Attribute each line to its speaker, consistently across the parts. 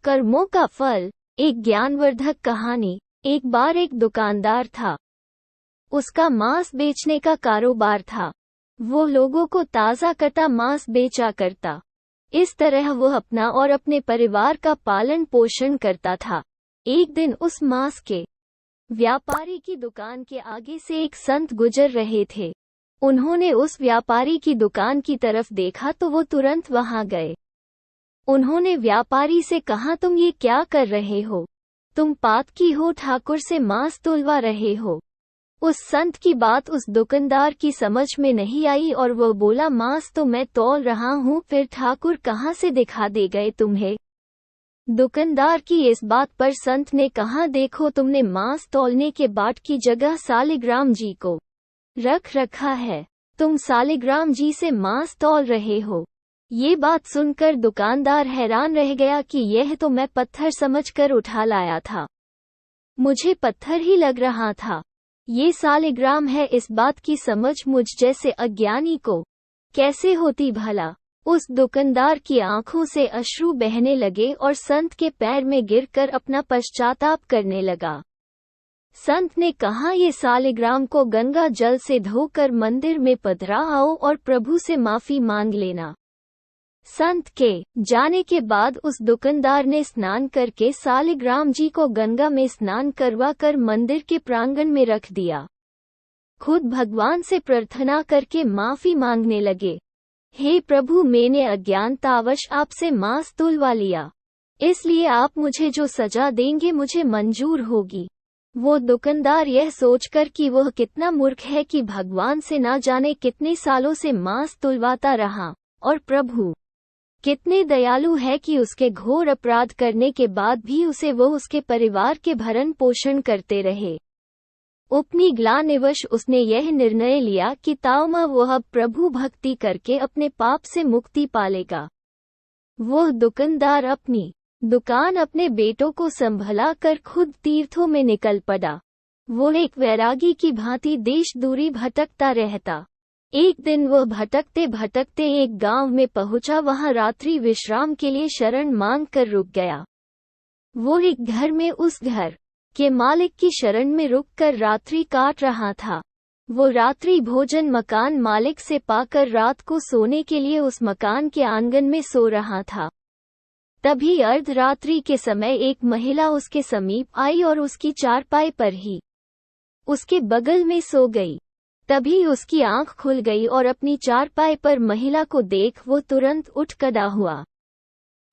Speaker 1: कर्मों का फल। एक ज्ञानवर्धक कहानी। एक बार एक दुकानदार था। उसका मांस बेचने का कारोबार था। वो लोगों को ताज़ा कटा मांस बेचा करता। इस तरह वो अपना और अपने परिवार का पालन पोषण करता था। एक दिन उस मांस के व्यापारी की दुकान के आगे से एक संत गुजर रहे थे। उन्होंने उस व्यापारी की दुकान की तरफ देखा तो वो तुरंत वहां गए। उन्होंने व्यापारी से कहा, तुम ये क्या कर रहे हो? तुम पातकी हो, ठाकुर से मांस तुलवा रहे हो। उस संत की बात उस दुकानदार की समझ में नहीं आई और वह बोला, मांस तो मैं तौल रहा हूँ, फिर ठाकुर कहाँ से दिखा दे गए तुम्हें? दुकानदार की इस बात पर संत ने कहा, देखो तुमने मांस तौलने के बाट की जगह सालिग्राम जी को रख रखा है। तुम सालिग्राम जी से मांस तौल रहे हो। ये बात सुनकर दुकानदार हैरान रह गया कि यह तो मैं पत्थर समझकर उठा लाया था। मुझे पत्थर ही लग रहा था। ये सालिग्राम है, इस बात की समझ मुझ जैसे अज्ञानी को कैसे होती भला? उस दुकानदार की आंखों से अश्रु बहने लगे और संत के पैर में गिरकर अपना पश्चाताप करने लगा। संत ने कहा, ये सालिग्राम को गंगा जल से धोकर मंदिर में पधरा आओ और प्रभु से माफी मांग लेना। संत के जाने के बाद उस दुकानदार ने स्नान करके सालिग्राम जी को गंगा में स्नान करवा कर मंदिर के प्रांगण में रख दिया। खुद भगवान से प्रार्थना करके माफी मांगने लगे, हे प्रभु, मैंने अज्ञानतावश आपसे मांस तुलवा लिया, इसलिए आप मुझे जो सजा देंगे मुझे मंजूर होगी। वो दुकानदार यह सोचकर कि वह कितना मूर्ख है कि भगवान से ना जाने कितने सालों से मांस तुलवाता रहा, और प्रभु कितने दयालु है कि उसके घोर अपराध करने के बाद भी उसे वो उसके परिवार के भरण पोषण करते रहे। अपनी ग्लानिवश उसने यह निर्णय लिया कि ताओमा वह अब प्रभु भक्ति करके अपने पाप से मुक्ति पालेगा। वह दुकानदार अपनी दुकान अपने बेटों को संभला कर खुद तीर्थों में निकल पड़ा। वो एक वैरागी की भांति देश दूरी भटकता रहता। एक दिन वह भटकते भटकते एक गांव में पहुंचा। वहां रात्रि विश्राम के लिए शरण मांग कर रुक गया। वो एक घर में उस घर के मालिक की शरण में रुककर रात्रि काट रहा था। वो रात्रि भोजन मकान मालिक से पाकर रात को सोने के लिए उस मकान के आंगन में सो रहा था। तभी अर्धरात्रि के समय एक महिला उसके समीप आई और उसकी चारपाई पर ही उसके बगल में सो गई। तभी उसकी आंख खुल गई और अपनी चारपाई पर महिला को देख वो तुरंत उठ खड़ा हुआ।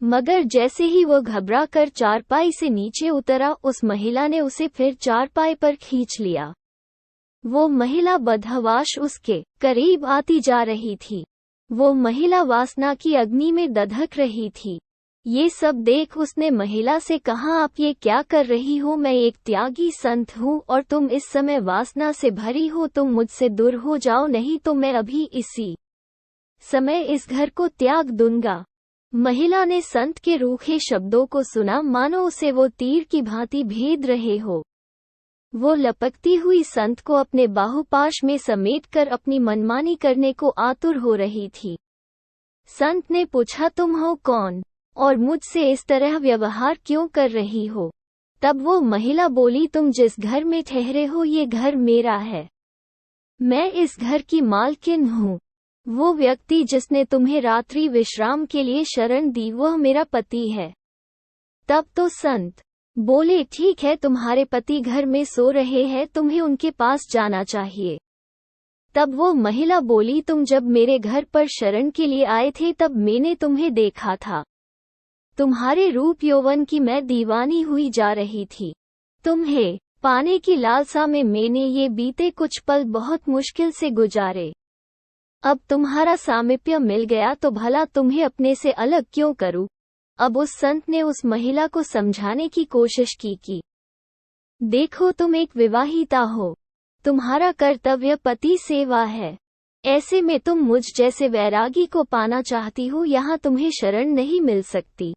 Speaker 1: मगर जैसे ही वो घबरा कर चारपाई से नीचे उतरा, उस महिला ने उसे फिर चारपाई पर खींच लिया। वो महिला बदहवास उसके करीब आती जा रही थी। वो महिला वासना की अग्नि में दधक रही थी। ये सब देख उसने महिला से कहा, आप ये क्या कर रही हो? मैं एक त्यागी संत हूँ और तुम इस समय वासना से भरी हो। तुम मुझसे दूर हो जाओ, नहीं तो मैं अभी इसी समय इस घर को त्याग दूंगा। महिला ने संत के रूखे शब्दों को सुना, मानो उसे वो तीर की भांति भेद रहे हो। वो लपकती हुई संत को अपने बाहुपाश में समेटकर अपनी मनमानी करने को आतुर हो रही थी। संत ने पूछा, तुम हो कौन और मुझसे इस तरह व्यवहार क्यों कर रही हो? तब वो महिला बोली, तुम जिस घर में ठहरे हो ये घर मेरा है। मैं इस घर की मालकिन हूँ। वो व्यक्ति जिसने तुम्हें रात्रि विश्राम के लिए शरण दी वह मेरा पति है। तब तो संत बोले, ठीक है, तुम्हारे पति घर में सो रहे हैं, तुम्हें उनके पास जाना चाहिए। तब वो महिला बोली, तुम जब मेरे घर पर शरण के लिए आए थे तब मैंने तुम्हें देखा था। तुम्हारे रूप यौवन की मैं दीवानी हुई जा रही थी। तुम्हें पाने की लालसा में मैंने ये बीते कुछ पल बहुत मुश्किल से गुजारे। अब तुम्हारा सामीप्य मिल गया तो भला तुम्हें अपने से अलग क्यों करूं? अब उस संत ने उस महिला को समझाने की कोशिश की देखो, तुम एक विवाहिता हो, तुम्हारा कर्तव्य पति सेवा है। ऐसे में तुम मुझ जैसे वैरागी को पाना चाहती हो, यहाँ तुम्हें शरण नहीं मिल सकती।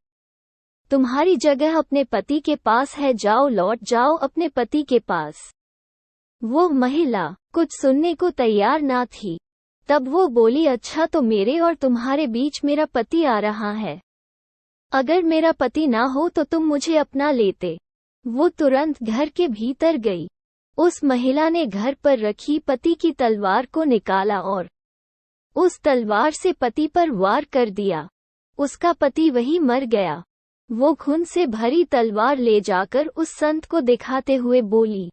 Speaker 1: तुम्हारी जगह अपने पति के पास है, जाओ, लौट जाओ अपने पति के पास। वो महिला कुछ सुनने को तैयार ना थी। तब वो बोली, अच्छा, तो मेरे और तुम्हारे बीच मेरा पति आ रहा है। अगर मेरा पति ना हो तो तुम मुझे अपना लेते। वो तुरंत घर के भीतर गई। उस महिला ने घर पर रखी पति की तलवार को निकाला और उस तलवार से पति पर वार कर दिया। उसका पति वहीं मर गया। वो खून से भरी तलवार ले जाकर उस संत को दिखाते हुए बोली,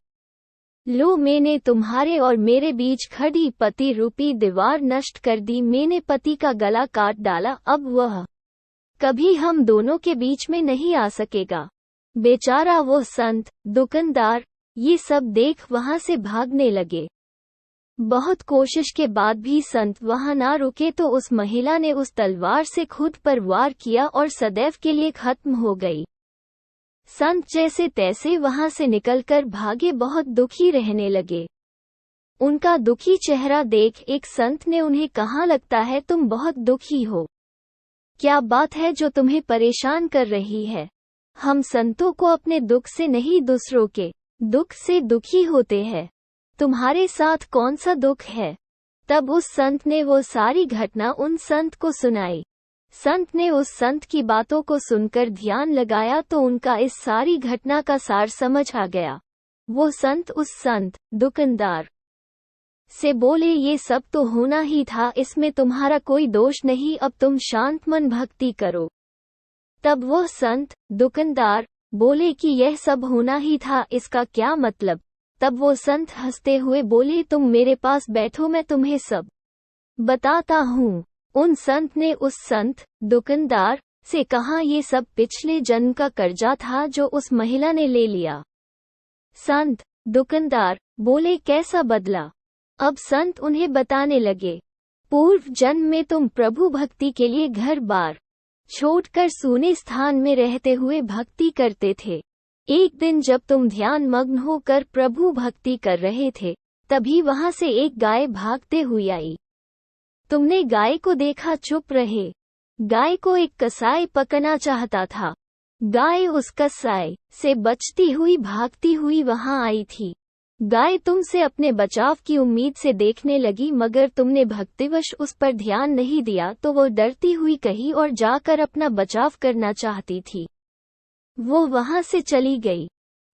Speaker 1: लो, मैंने तुम्हारे और मेरे बीच खड़ी पति रूपी दीवार नष्ट कर दी। मैंने पति का गला काट डाला। अब वह कभी हम दोनों के बीच में नहीं आ सकेगा। बेचारा वो संत, दुकानदार ये सब देख वहां से भागने लगे। बहुत कोशिश के बाद भी संत वहां ना रुके तो उस महिला ने उस तलवार से खुद पर वार किया और सदैव के लिए खत्म हो गई। संत जैसे तैसे वहां से निकलकर भागे, बहुत दुखी रहने लगे। उनका दुखी चेहरा देख एक संत ने उन्हें कहा, लगता है तुम बहुत दुखी हो। क्या बात है जो तुम्हें परेशान कर रही है? हम संतों को अपने दुख से नहीं दूसरों के दुख से दुखी होते हैं। तुम्हारे साथ कौन सा दुख है? तब उस संत ने वो सारी घटना उन संत को सुनाई। संत ने उस संत की बातों को सुनकर ध्यान लगाया तो उनका इस सारी घटना का सार समझ आ गया। वो संत उस संत, दुकानदार से बोले, ये सब तो होना ही था, इसमें तुम्हारा कोई दोष नहीं, अब तुम शांत मन भक्ति करो। तब वो संत, दुकानदार बोले कि यह सब होना ही था, इसका क्या मतलब? तब वो संत हंसते हुए बोले, तुम मेरे पास बैठो, मैं तुम्हें सब बताता हूँ। उन संत ने उस संत, दुकानदार से कहा, ये सब पिछले जन्म का कर्जा था जो उस महिला ने ले लिया। संत, दुकानदार बोले, कैसा बदला? अब संत उन्हें बताने लगे, पूर्व जन्म में तुम प्रभु भक्ति के लिए घर बार छोड़कर सूने स्थान में रहते हुए भक्ति करते थे। एक दिन जब तुम ध्यान मग्न होकर प्रभु भक्ति कर रहे थे, तभी वहां से एक गाय भागते हुई आई। तुमने गाय को देखा, चुप रहे। गाय को एक कसाई पकड़ना चाहता था। गाय उस कसाई से बचती हुई भागती हुई वहां आई थी। गाय तुमसे अपने बचाव की उम्मीद से देखने लगी, मगर तुमने भक्तिवश उस पर ध्यान नहीं दिया तो वो डरती हुई कहीं और जाकर अपना बचाव करना चाहती थी। वो वहां से चली गई।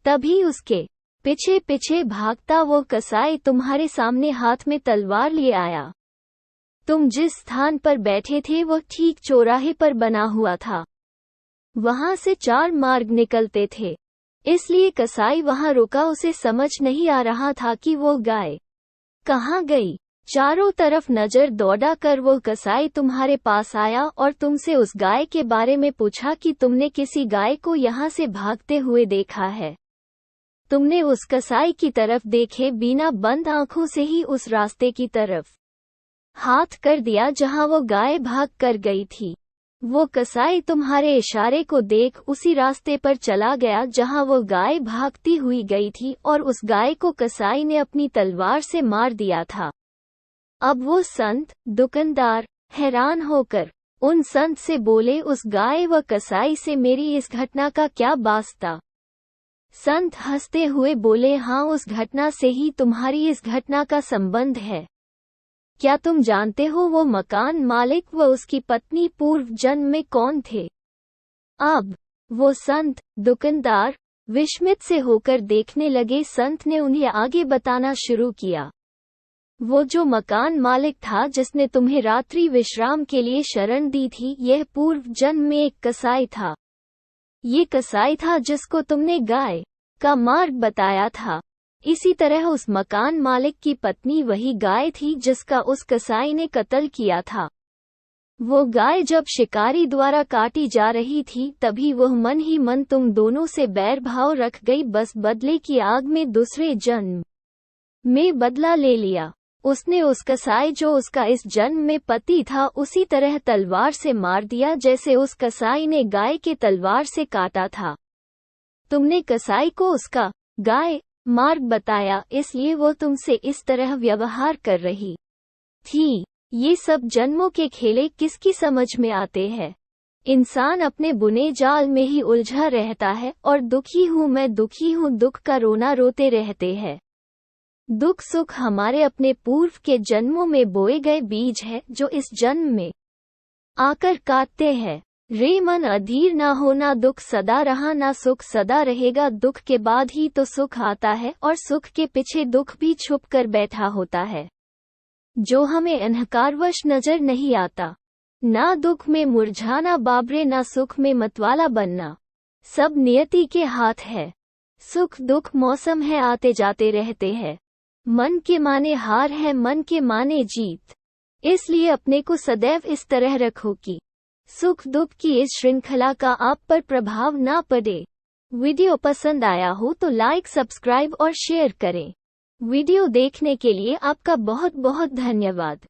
Speaker 1: तभी उसके पीछे पीछे भागता वो कसाई तुम्हारे सामने हाथ में तलवार लिए आया। तुम जिस स्थान पर बैठे थे वो ठीक चौराहे पर बना हुआ था। वहां से 4 मार्ग निकलते थे, इसलिए कसाई वहां रुका। उसे समझ नहीं आ रहा था कि वो गाय कहाँ गई। चारों तरफ नजर दौड़ा कर वो कसाई तुम्हारे पास आया और तुमसे उस गाय के बारे में पूछा कि तुमने किसी गाय को यहाँ से भागते हुए देखा है। तुमने उस कसाई की तरफ देखे बिना बंद आंखों से ही उस रास्ते की तरफ हाथ कर दिया जहां वो गाय भाग कर गई थी। वो कसाई तुम्हारे इशारे को देख उसी रास्ते पर चला गया जहां वो गाय भागती हुई गई थी और उस गाय को कसाई ने अपनी तलवार से मार दिया था। अब वो संत, दुकानदार हैरान होकर उन संत से बोले, उस गाय व कसाई से मेरी इस घटना का क्या वास्ता? संत हंसते हुए बोले, हाँ, उस घटना से ही तुम्हारी इस घटना का संबंध है। क्या तुम जानते हो वो मकान मालिक व उसकी पत्नी पूर्व जन्म में कौन थे? अब वो संत, दुकानदार विस्मित से होकर देखने लगे। संत ने उन्हें आगे बताना शुरू किया। वो जो मकान मालिक था जिसने तुम्हें रात्रि विश्राम के लिए शरण दी थी, यह पूर्व जन्म में एक कसाई था। ये कसाई था जिसको तुमने गाय का मार्ग बताया था। इसी तरह उस मकान मालिक की पत्नी वही गाय थी जिसका उस कसाई ने कत्ल किया था। वो गाय जब शिकारी द्वारा काटी जा रही थी तभी वह मन ही मन तुम दोनों से बैर भाव रख गई। बस बदले की आग में दूसरे जन्म में बदला ले लिया। उसने उस कसाई जो उसका इस जन्म में पति था उसी तरह तलवार से मार दिया जैसे उस कसाई ने गाय के तलवार से काटा था। तुमने कसाई को उसका गाय मार्ग बताया, इसलिए वो तुमसे इस तरह व्यवहार कर रही थी। ये सब जन्मों के खेले किसकी समझ में आते हैं? इंसान अपने बुने जाल में ही उलझा रहता है और दुखी हूँ मैं दुखी हूँ दुख का रोना रोते रहते हैं। दुख सुख हमारे अपने पूर्व के जन्मों में बोए गए बीज है जो इस जन्म में आकर काटते हैं। रे मन अधीर ना होना, दुख सदा रहा ना सुख सदा रहेगा। दुख के बाद ही तो सुख आता है और सुख के पीछे दुख भी छुप कर बैठा होता है, जो हमें अंधकारवश नजर नहीं आता। ना दुख में मुरझाना बाबरे, ना सुख में मतवाला बनना, सब नियति के हाथ है। सुख दुख मौसम है, आते जाते रहते हैं। मन के माने हार है, मन के माने जीत। इसलिए अपने को सदैव इस तरह रखो कि सुख दुख की इस श्रृंखला का आप पर प्रभाव ना पड़े। वीडियो पसंद आया हो तो लाइक, सब्सक्राइब और शेयर करें। वीडियो देखने के लिए आपका बहुत बहुत धन्यवाद।